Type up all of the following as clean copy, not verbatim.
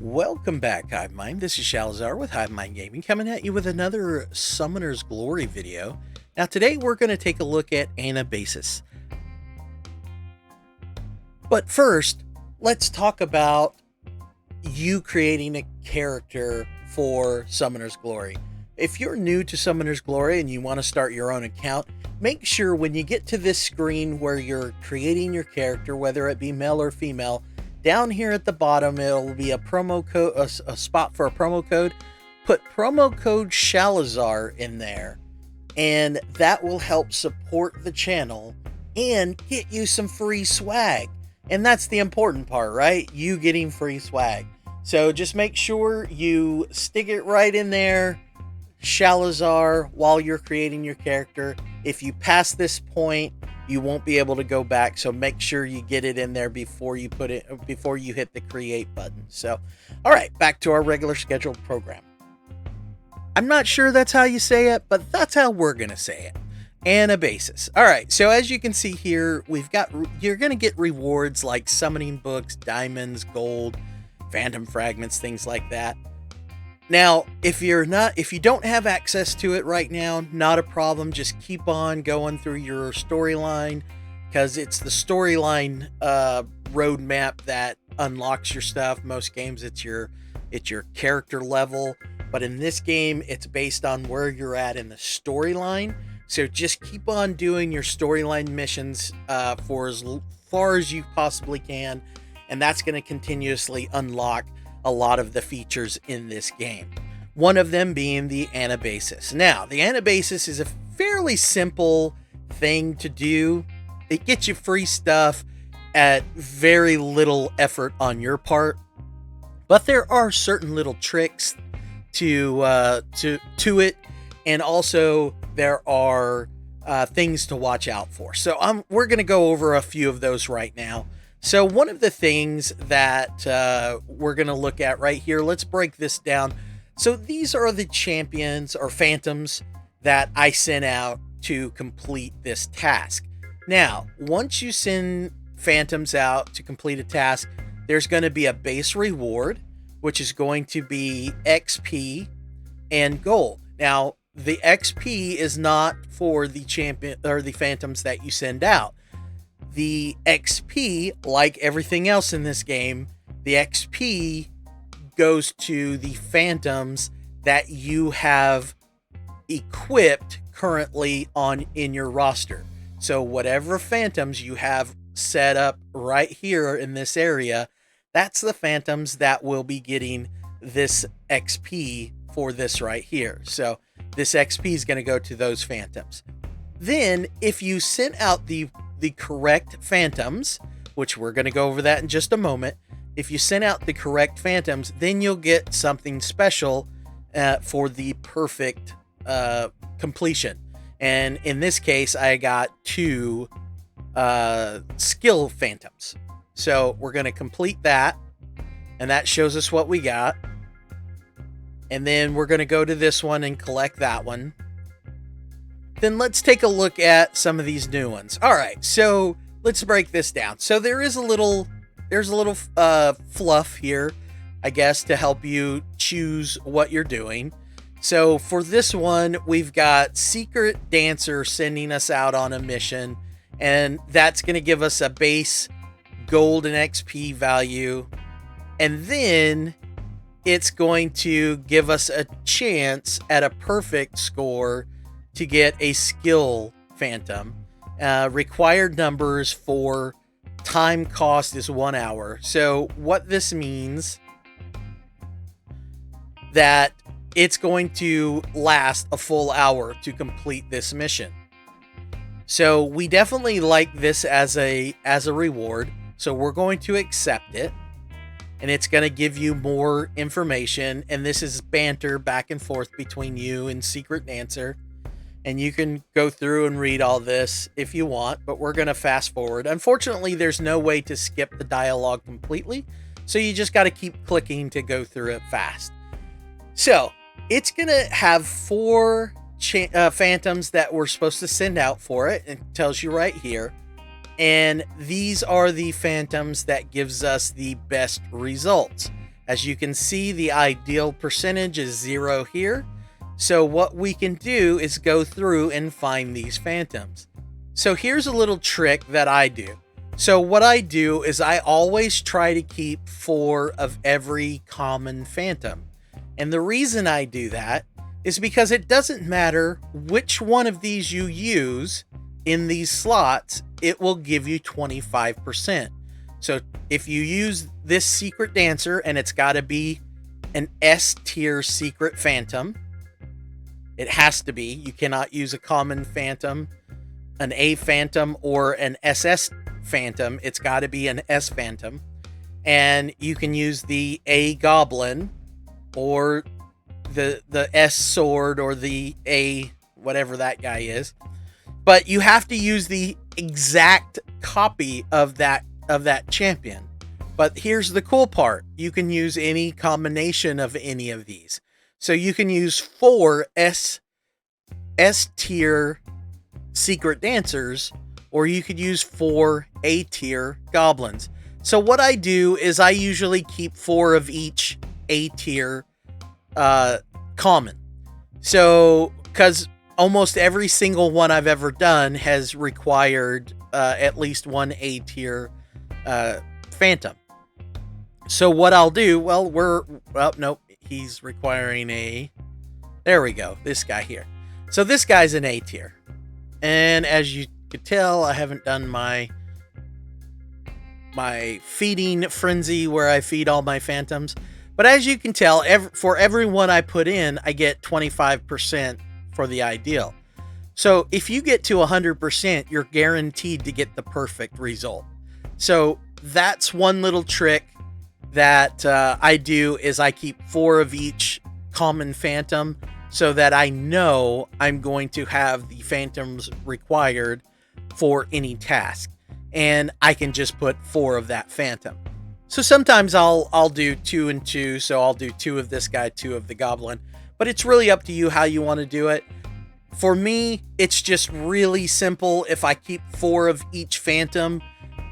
Welcome back, Hive Mind. This is Shalazar with Hive Mind Gaming, coming at you with another Summoner's Glory video. Now, today we're going to take a look at Anabasis. But first, let's talk about you creating a character for Summoner's Glory. If you're new to Summoner's Glory and you want to start your own account, make sure when you get to this screen where you're creating your character, whether it be male or female, down here at the bottom, it'll be a promo code, a spot for a promo code. Put promo code Shalazar in there, and that will help support the channel and get you some free swag. And that's the important part, right? You getting free swag. So just make sure you stick it right in there, Shalazar, while you're creating your character. If you pass this point, you won't be able to go back, so make sure you get it in there before you hit the create button. So, all right, back to our regular scheduled program. I'm not sure that's how you say it, but that's how we're gonna say it. Anabasis. All right, so as you can see here, you're gonna get rewards like summoning books, diamonds, gold, phantom fragments, things like that. Now, if you don't have access to it right now, not a problem. Just keep on going through your storyline, because it's the storyline roadmap that unlocks your stuff. Most games, it's your character level, but in this game, it's based on where you're at in the storyline. So just keep on doing your storyline missions for as far as you possibly can, and that's going to continuously unlock a lot of the features in this game. One of them being the Anabasis. Now, the Anabasis is a fairly simple thing to do. It gets you free stuff at very little effort on your part, but there are certain little tricks to it, and also there are things to watch out for. So we're going to go over a few of those right now. So one of the things that we're going to look at right here, let's break this down. So these are the champions or phantoms that I sent out to complete this task. Now, once you send phantoms out to complete a task, there's going to be a base reward, which is going to be XP and gold. Now, the XP is not for the champion or the phantoms that you send out. The XP, like everything else in this game, the XP goes to the phantoms that you have equipped currently in your roster. So whatever phantoms you have set up right here in this area, that's the phantoms that will be getting this XP for this right here. So this XP is going to go to those phantoms. Then if you sent out the correct phantoms, which we're going to go over that in just a moment. If you send out the correct phantoms, then you'll get something special for the perfect completion. And in this case, I got 2 skill phantoms. So we're going to complete that, and that shows us what we got. And then we're going to go to this one and collect that one. Then let's take a look at some of these new ones. All right, so let's break this down. So there's a little fluff here, I guess, to help you choose what you're doing. So for this one, we've got Secret Dancer sending us out on a mission, and that's going to give us a base gold and XP value, and then it's going to give us a chance at a perfect score to get a skill phantom. Required numbers for time cost is 1 hour. So what this means, that it's going to last a full hour to complete this mission. So we definitely like this as a reward. So we're going to accept it, and it's going to give you more information. And this is banter back and forth between you and Secret Dancer. And you can go through and read all this if you want, but we're going to fast forward. Unfortunately, there's no way to skip the dialogue completely, so you just got to keep clicking to go through it fast. So it's going to have 4 phantoms that we're supposed to send out for it. It tells you right here. And these are the phantoms that gives us the best results. As you can see, the ideal percentage is 0 here. So what we can do is go through and find these phantoms. So here's a little trick that I do. So what I do is I always try to keep 4 of every common phantom. And the reason I do that is because it doesn't matter which one of these you use in these slots, it will give you 25%. So if you use this secret dancer, and it's got to be an S tier secret phantom, it has to be. You cannot use a common phantom, an A phantom, or an SS phantom. It's got to be an S phantom. And you can use the A goblin, or the S sword, or the A whatever that guy is. But you have to use the exact copy of that champion. But here's the cool part. You can use any combination of any of these. So you can use 4 S tier secret dancers, or you could use 4 A tier goblins. So what I do is I usually keep 4 of each A tier common. So, because almost every single one I've ever done has required at least 1 A tier phantom. So what I'll do, nope, he's requiring there we go, this guy here. So this guy's an A tier. And as you could tell, I haven't done my feeding frenzy where I feed all my phantoms. But as you can tell, for every one I put in, I get 25% for the ideal. So if you get to 100%, you're guaranteed to get the perfect result. So that's one little trick that I do, is I keep 4 of each common phantom so that I know I'm going to have the phantoms required for any task. And I can just put 4 of that phantom. So sometimes I'll do 2 and 2. So I'll do 2 of this guy, 2 of the goblin. But it's really up to you how you want to do it. For me, it's just really simple. If I keep 4 of each phantom,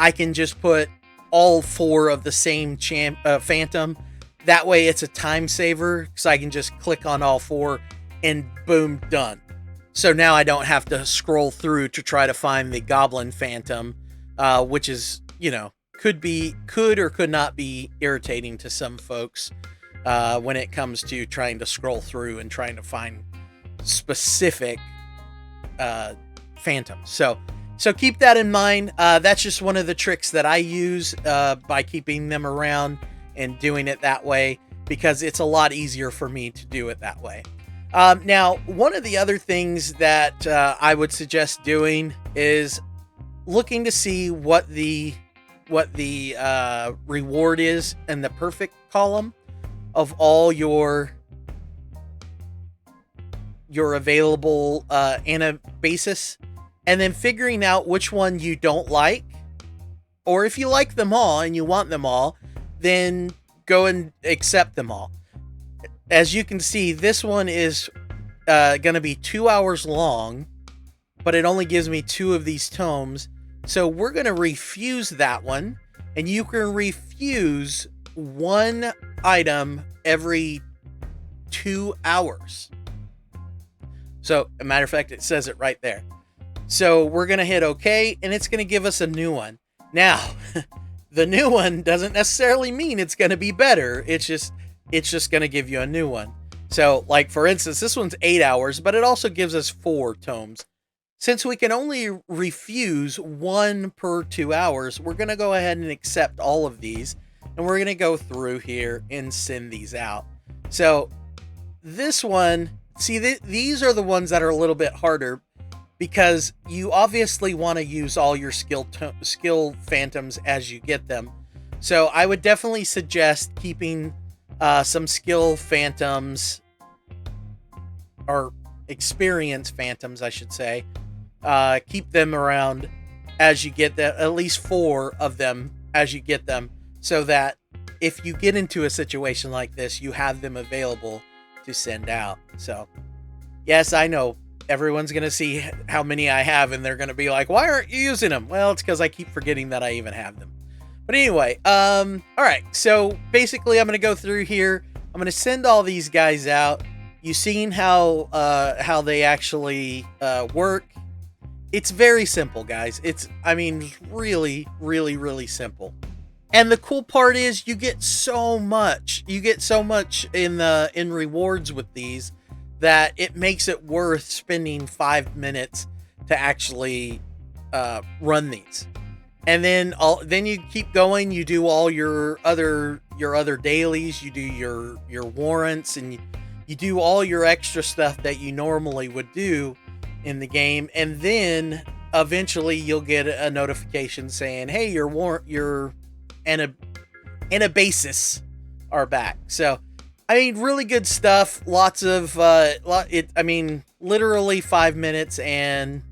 I can just put all 4 of the same phantom. That way it's a time saver, because I can just click on all 4 and boom, done. So now I don't have to scroll through to try to find the goblin phantom, which is, could or could not be irritating to some folks when it comes to trying to scroll through and trying to find specific phantoms. So keep that in mind. That's just one of the tricks that I use by keeping them around and doing it that way, because it's a lot easier for me to do it that way. Now, one of the other things that I would suggest doing is looking to see what the reward is in the perfect column of all your available Anabasis, and then figuring out which one you don't like, or if you like them all and you want them all, then go and accept them all. As you can see, this one is going to be 2 hours long, but it only gives me 2 of these tomes. So we're going to refuse that one, and you can refuse 1 item every 2 hours. So, a matter of fact, it says it right there. So we're going to hit OK, and it's going to give us a new one. Now, the new one doesn't necessarily mean it's going to be better. It's just going to give you a new one. So, like, for instance, this one's 8 hours, but it also gives us 4 tomes. Since we can only refuse 1 per 2 hours, we're going to go ahead and accept all of these, and we're going to go through here and send these out. So this one, see, these are the ones that are a little bit harder, because you obviously want to use all your skill phantoms as you get them. So I would definitely suggest keeping some skill phantoms, or experience phantoms, I should say. Keep them around as you get them, at least 4 of them as you get them, so that if you get into a situation like this, you have them available to send out. So, yes, I know everyone's going to see how many I have, and they're going to be like, why aren't you using them? Well, it's because I keep forgetting that I even have them. But anyway, all right. So basically, I'm gonna go through here. I'm gonna send all these guys out. You've seen how they actually work. It's very simple, guys. I mean, really, really, really simple. And the cool part is you get so much. You get so much in rewards with these that it makes it worth spending 5 minutes to actually run these. And then you keep going. You do all your other dailies. You do your warrants, and you do all your extra stuff that you normally would do in the game. And then eventually you'll get a notification saying, "Hey, your Anabasis are back." So, I mean, really good stuff. Lots of I mean, literally 5 minutes and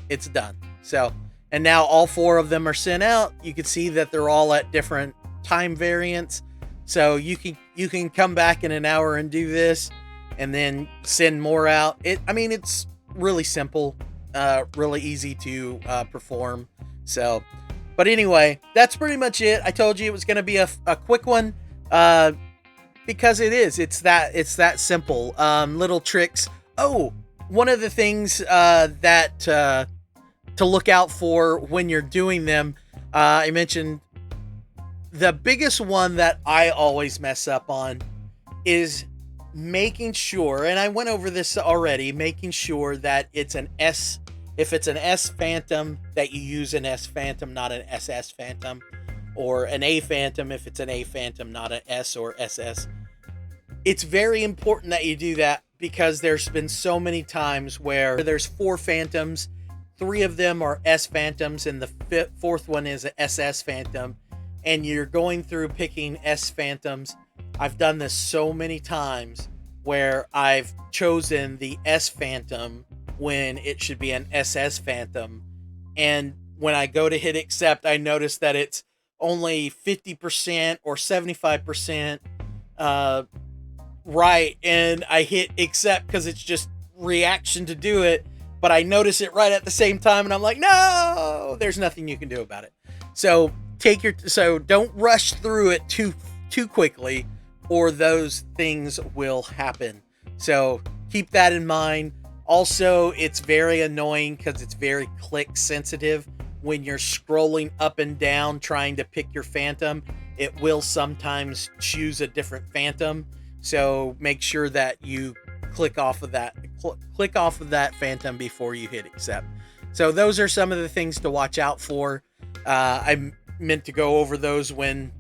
it's done. So, and now all 4 of them are sent out. You can see that they're all at different time variants. So you can come back in an hour and do this, and then send more out. I mean, it's really simple, really easy to perform. So, but anyway, that's pretty much it. I told you it was going to be a quick one, because it is. It's that simple. Little tricks. Oh, one of the things that to look out for when you're doing them, I mentioned the biggest one that I always mess up on is making sure, and I went over this already, making sure that it's an S. If it's an S Phantom, that you use an S Phantom, not an SS Phantom, or an A Phantom if it's an A Phantom, not an S or SS. It's very important that you do that, because there's been so many times where there's 4 Phantoms, 3 of them are S Phantoms, and the 4th one is an SS Phantom, and you're going through picking S Phantoms. I've done this so many times where I've chosen the S Phantom when it should be an SS Phantom. And when I go to hit accept, I notice that it's only 50% or 75% right. And I hit accept because it's just reaction to do it. But I notice it right at the same time, and I'm like, no, there's nothing you can do about it. So don't rush through it too quickly, or those things will happen. So keep that in mind. Also, it's very annoying because it's very click sensitive. When you're scrolling up and down trying to pick your Phantom, it will sometimes choose a different Phantom. So make sure that you click off of that Phantom before you hit accept. So those are some of the things to watch out for. I meant to go over those when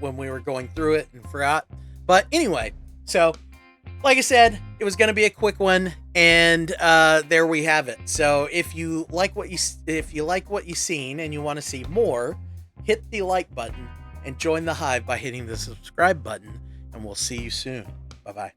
we were going through it and forgot. But anyway, so like I said, it was going to be a quick one, and there we have it. So if you like what you've seen and you want to see more, hit the like button and join the Hive by hitting the subscribe button, and we'll see you soon. Bye-bye.